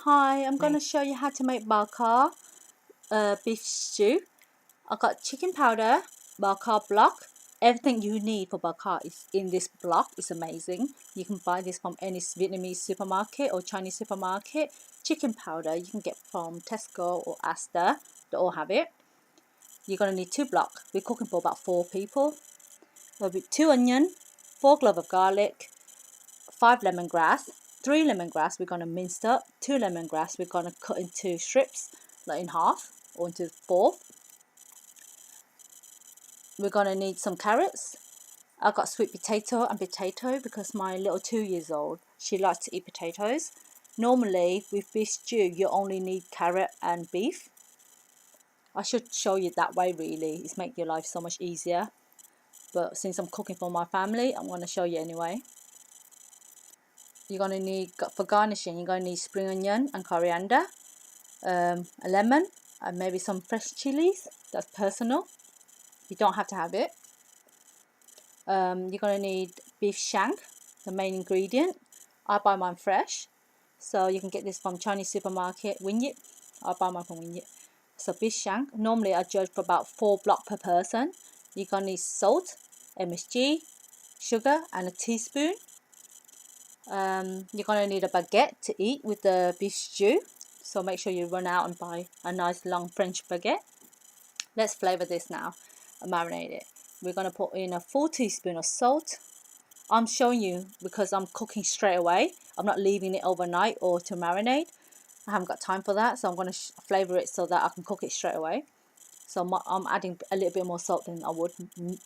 Hi, I'm going to show you how to make Bo Kho beef stew. I got chicken powder, Bo Kho block. Everything you need for Bo Kho is in this block. It's amazing. You can buy this from any Vietnamese supermarket or Chinese supermarket. Chicken powder you can get from Tesco or Asda. They all have it. You're going to need 2 blocks. We're cooking for about 4 people. There'll be 2 onion, 4 cloves of garlic, 5 lemongrass, 3 lemongrass we're going to mince up, 2 lemongrass we're going to cut into strips, like in half or into 4. We're going to need some carrots. I got sweet potato and potato because my little 2-year-old, she likes to eat potatoes. Normally with beef stew you only need carrot and beef. I should show you that way really, it's make your life so much easier. But since I'm cooking for my family, I'm going to show you anyway. You're going to need, for garnishing, you're going to need spring onion and coriander, a lemon, and maybe some fresh chilies. That's personal. You don't have to have it. You're going to need beef shank, the main ingredient. I buy mine fresh. So you can get this from Chinese supermarket, Winyip. I buy mine from Winyip. So beef shank, normally I judge for about 4 blocks per person. You're going to need salt, MSG, sugar, and a teaspoon. You're going to need a baguette to eat with the beef stew, so make sure you run out and buy a nice long French baguette. Let's flavour this now and marinate it. We're going to put in a full teaspoon of salt. I'm showing you because I'm cooking straight away. I'm not leaving it overnight or to marinate. I haven't got time for that, so I'm going to flavour it so that I can cook it straight away. So I'm adding a little bit more salt than I would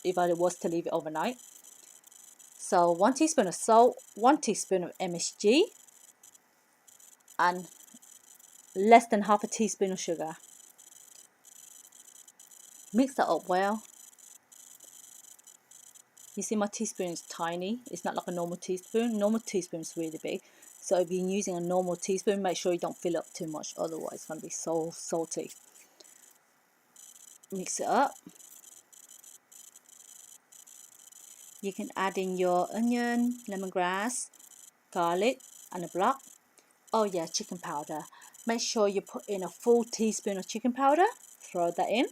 if I was to leave it overnight. So 1 teaspoon of salt, 1 teaspoon of MSG, and less than half a teaspoon of sugar. Mix that up well. You see my teaspoon is tiny. It's not like a normal teaspoon. Normal teaspoon is really big. So if you're using a normal teaspoon, make sure you don't fill up too much. Otherwise it's going to be so salty. Mix it up. You can add in your onion, lemongrass, garlic, and a block. Oh yeah, chicken powder. Make sure you put in a full teaspoon of chicken powder. Throw that in.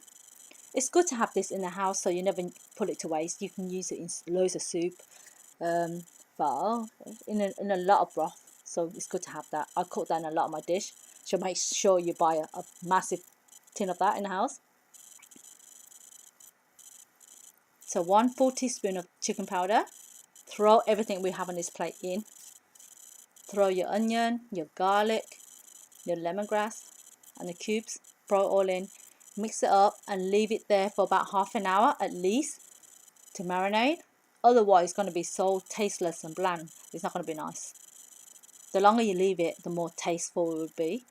It's good to have this in the house so you never put it to waste. You can use it in loads of soup, but in a lot of broth. So it's good to have that. I cook that in a lot of my dish. So make sure you buy a massive tin of that in the house. So 1 full teaspoon of chicken powder. Throw everything we have on this plate in. Throw your onion, your garlic, your lemongrass, and the cubes. Throw it all in. Mix it up and leave it there for about half an hour at least to marinate. Otherwise it's going to be so tasteless and bland. It's not going to be nice. The longer you leave it, the more tasteful it would be.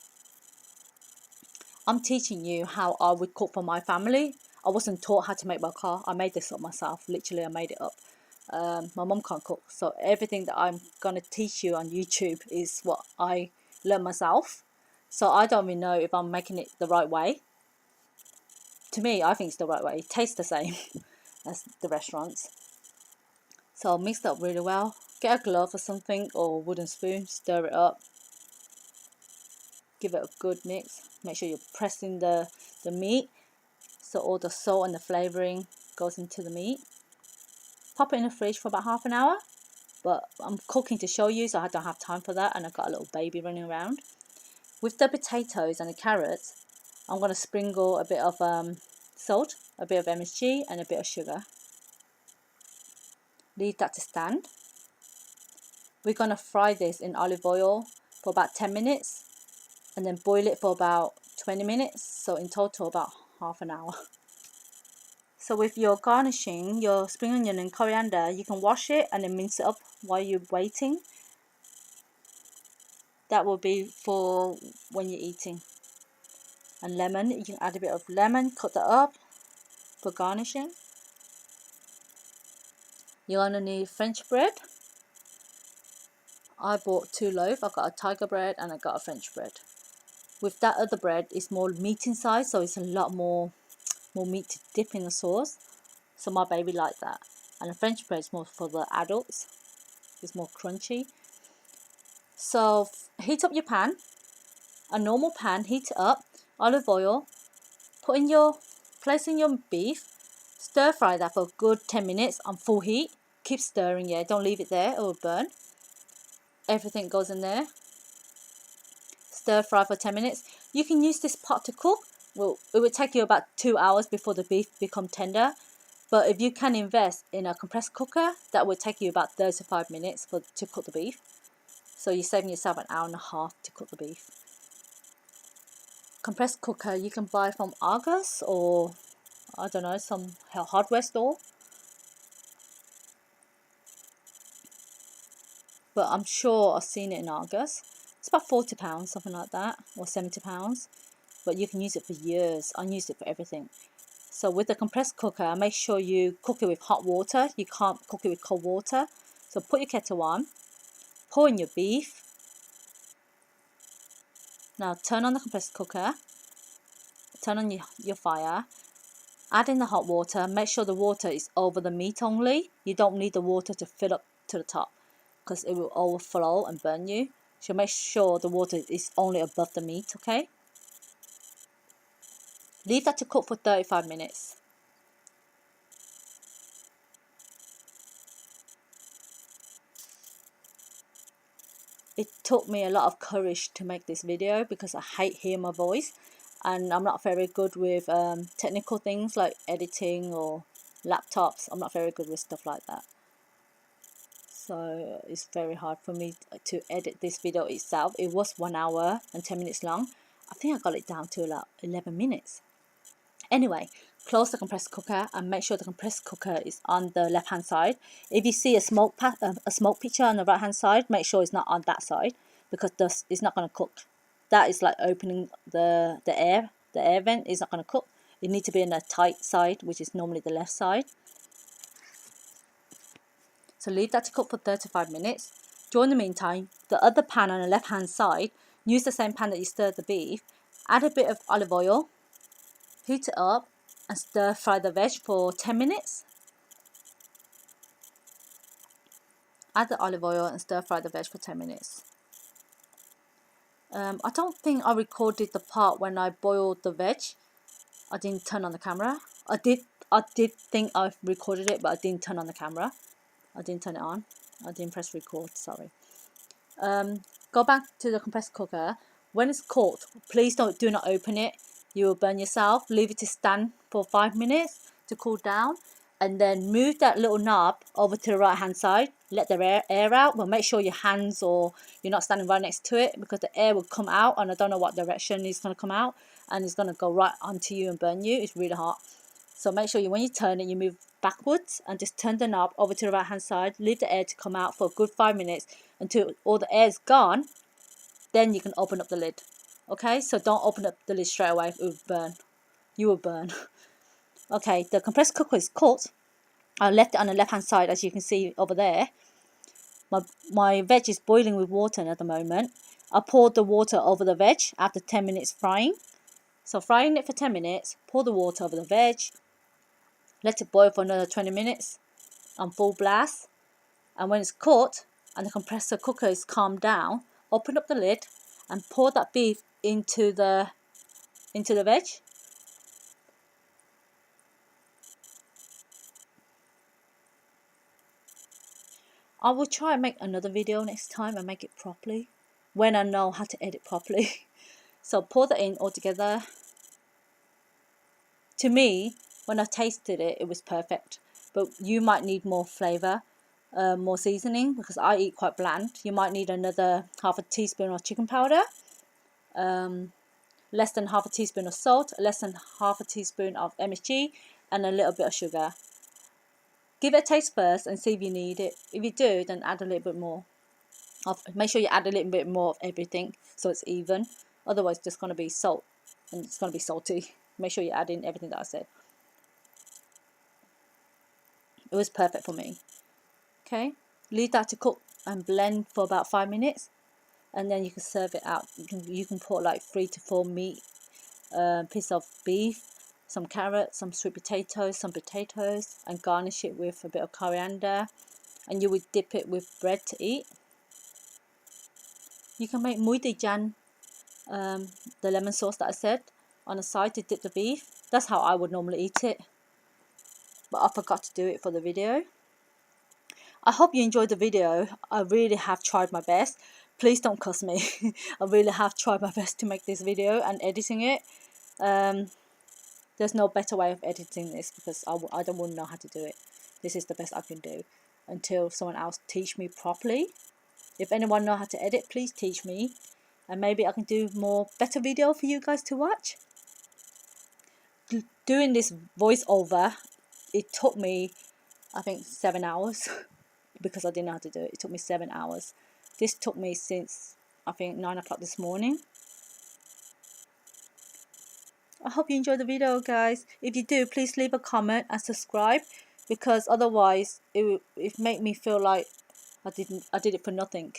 I'm teaching you how I would cook for my family. I wasn't taught how to make Bo Kho. I made this up myself. Literally, I made it up. My mum can't cook, so everything that I'm going to teach you on YouTube is what I learned myself. So I don't even know if I'm making it the right way. To me, I think it's the right way. It tastes the same as the restaurants. So mix it up really well. Get a glove or something or a wooden spoon. Stir it up. Give it a good mix. Make sure you're pressing the meat so all the salt and the flavouring goes into the meat. Pop it in the fridge for about half an hour. But I'm cooking to show you, so I don't have time for that, and I've got a little baby running around. With the potatoes and the carrots, I'm going to sprinkle a bit of salt, a bit of MSG, and a bit of sugar. Leave that to stand. We're going to fry this in olive oil for about 10 minutes and then boil it for about 20 minutes, so in total about half an hour. So with your garnishing, your spring onion and coriander, you can wash it and then mince it up while you're waiting. That will be for when you're eating. And lemon, you can add a bit of lemon, cut that up for garnishing. You're going to need French bread. I bought 2 loaves. I got a tiger bread and I got a French bread. With that other bread, it's more meat inside, so it's a lot more meat to dip in the sauce. So my baby liked that. And the French bread is more for the adults. It's more crunchy. So heat up your pan. a normal pan, heat it up, olive oil, place in your beef, stir fry that for a good 10 minutes on full heat. Keep stirring, yeah, don't leave it there, it will burn. Everything goes in there. Stir fry for 10 minutes. You can use this pot to cook. Well, it would take you about 2 hours before the beef become tender. But if you can invest in a compressed cooker, that would take you about 35 minutes to cook the beef. So you're saving yourself an hour and a half to cook the beef. Compressed cooker you can buy from Argos or I don't know, some hardware store. But I'm sure I've seen it in Argos. It's about £40, something like that, or £70. But you can use it for years. I used it for everything. So with the compressed cooker, make sure you cook it with hot water. You can't cook it with cold water. So put your kettle on, pour in your beef. Now turn on the compressed cooker, turn on your fire, add in the hot water. Make sure the water is over the meat only. You don't need the water to fill up to the top because it will overflow and burn you. So make sure the water is only above the meat, okay? Leave that to cook for 35 minutes. It took me a lot of courage to make this video because I hate hearing my voice and I'm not very good with technical things like editing or laptops. I'm not very good with stuff like that. So it's very hard for me to edit this video itself. It was 1 hour and 10 minutes long. I think I got it down to like 11 minutes. Anyway, close the compressed cooker and make sure the compressed cooker is on the left hand side. If you see a smoke picture on the right hand side, make sure it's not on that side because it's not going to cook. That is like opening the air vent is not going to cook. It needs to be in a tight side, which is normally the left side. So leave that to cook for 35 minutes. During the meantime, the other pan on the left hand side, use the same pan that you stirred the beef, add a bit of olive oil, heat it up and stir fry the veg for 10 minutes. Add the olive oil and stir fry the veg for 10 minutes. I don't think I recorded the part when I boiled the veg. I didn't turn on the camera. I did think I recorded it, but I didn't turn on the camera. I didn't turn it on. I didn't press record, sorry. Go back to the compressed cooker. When it's cooked, please do not open it. You will burn yourself. Leave it to stand for 5 minutes to cool down. And then move that little knob over to the right hand side. Let the air out. But make sure your hands or you're not standing right next to it because the air will come out. And I don't know what direction it's going to come out. And it's going to go right onto you and burn you. It's really hot. So make sure when you turn it, you move backwards and just turn the knob over to the right hand side. Leave the air to come out for a good 5 minutes until all the air is gone. Then you can open up the lid. Okay, so don't open up the lid straight away. It will burn. You will burn. Okay, the compressed cooker is cooked. I left it on the left hand side as you can see over there. My veg is boiling with water at the moment. I poured the water over the veg after 10 minutes frying. So frying it for 10 minutes, pour the water over the veg. Let it boil for another 20 minutes on full blast. And when it's cooked and the compressor cooker is calmed down, open up the lid and pour that beef into the veg. I will try and make another video next time and make it properly when I know how to edit properly. So pour that in all together. To me, when I tasted it, it was perfect. But you might need more flavour, more seasoning because I eat quite bland. You might need another half a teaspoon of chicken powder, less than half a teaspoon of salt, less than half a teaspoon of MSG, and a little bit of sugar. Give it a taste first and see if you need it. If you do, then add a little bit more. Make sure you add a little bit more of everything so it's even. Otherwise, it's just going to be salt and it's going to be salty. Make sure you add in everything that I said. It was perfect for me. Okay, leave that to cook and blend for about 5 minutes, and then you can serve it out. You can put like 3 to 4 meat, piece of beef, some carrots, some sweet potatoes, some potatoes, and garnish it with a bit of coriander. And you would dip it with bread to eat. You can make muối tây chan the lemon sauce that I said on the side to dip the beef. That's how I would normally eat it, but I forgot to do it for the video. I hope you enjoyed the video. I really have tried my best. Please don't cuss me. I really have tried my best to make this video and editing it. There's no better way of editing this because I don't know how to do it. This is the best I can do until someone else teach me properly. If anyone know how to edit, please teach me, and maybe I can do more better video for you guys to watch. Doing this voiceover, it took me, I think, 7 hours because I didn't know how to do it. It took me 7 hours. This took me since, I think, 9 o'clock this morning. I hope you enjoyed the video, guys. If you do, please leave a comment and subscribe, because otherwise it made me feel like I did it for nothing.